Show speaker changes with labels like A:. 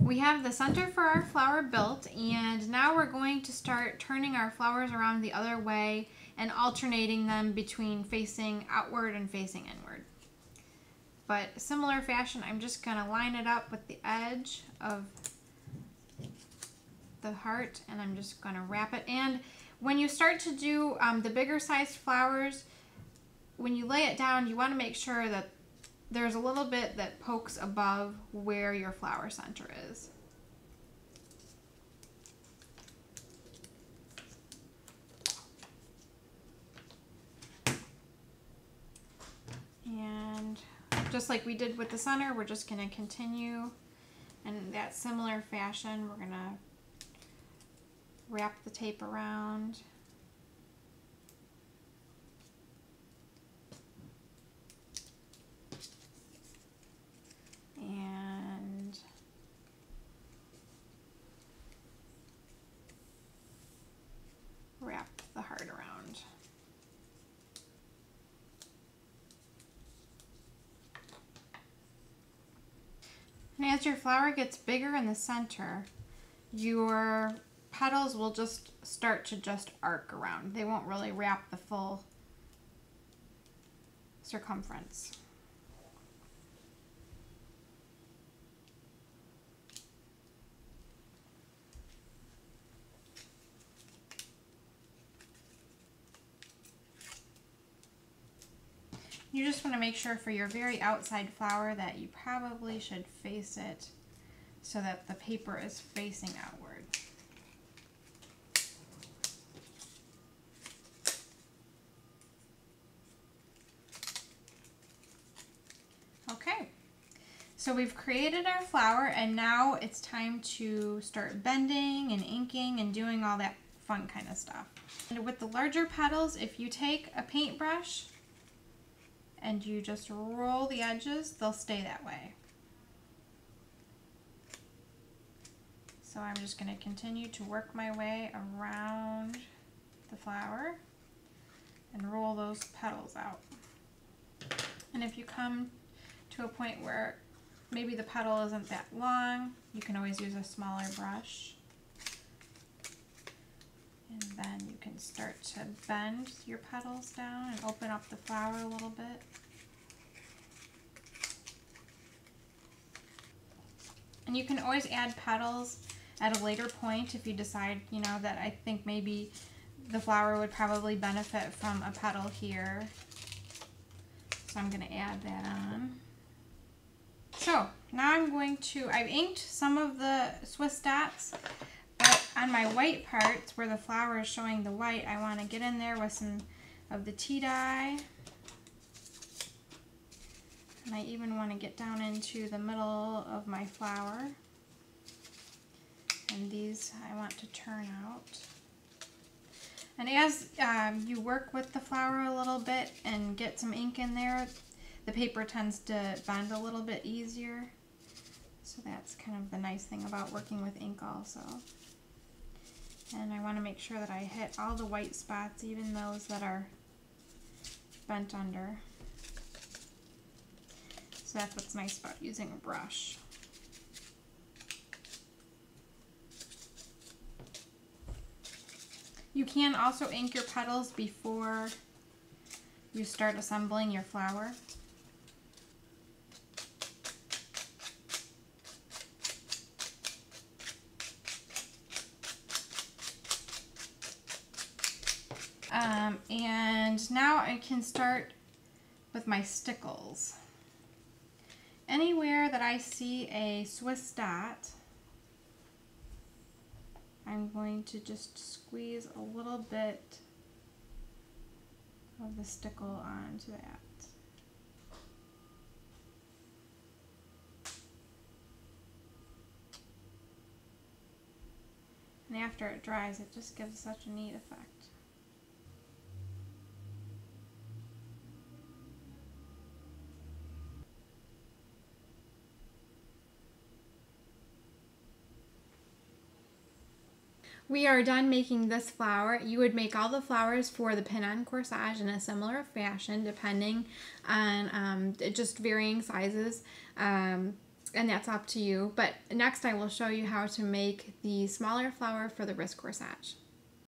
A: We have the center for our flower built, and now we're going to start turning our flowers around the other way and alternating them between facing outward and facing inward. But similar fashion, I'm just going to line it up with the edge of the heart, and I'm just going to wrap it. And when you start to do the bigger sized flowers, when you lay it down, you want to make sure that there's a little bit that pokes above where your flower center is. And just like we did with the center, we're just going to continue in that similar fashion. We're going to wrap the tape around. And wrap the heart around. And as your flower gets bigger in the center, your petals will just start to arc around. They won't really wrap the full circumference. You just want to make sure for your very outside flower that you probably should face it so that the paper is facing outward. Okay, so we've created our flower, and now it's time to start bending and inking and doing all that fun kind of stuff. And with the larger petals, if you take a paintbrush and you just roll the edges, they'll stay that way. So I'm just going to continue to work my way around the flower and roll those petals out. And if you come to a point where maybe the petal isn't that long, you can always use a smaller brush. And then you can start to bend your petals down and open up the flower a little bit. And you can always add petals at a later point if you decide, you know, that I think maybe the flower would probably benefit from a petal here. So I'm going to add that on. So now I've inked some of the Swiss dots. But on my white parts, where the flower is showing the white, I want to get in there with some of the tea dye. And I even want to get down into the middle of my flower. And these I want to turn out. And as you work with the flower a little bit and get some ink in there, the paper tends to bend a little bit easier. So that's kind of the nice thing about working with ink also. And I want to make sure that I hit all the white spots, even those that are bent under. So that's what's nice about using a brush. You can also ink your petals before you start assembling your flower. And now I can start with my stickles. Anywhere that I see a Swiss dot, I'm going to just squeeze a little bit of the stickle onto that. And after it dries, it just gives such a neat effect. We are done making this flower. You would make all the flowers for the pin-on corsage in a similar fashion, depending on just varying sizes. and that's up to you. But next I will show you how to make the smaller flower for the wrist corsage.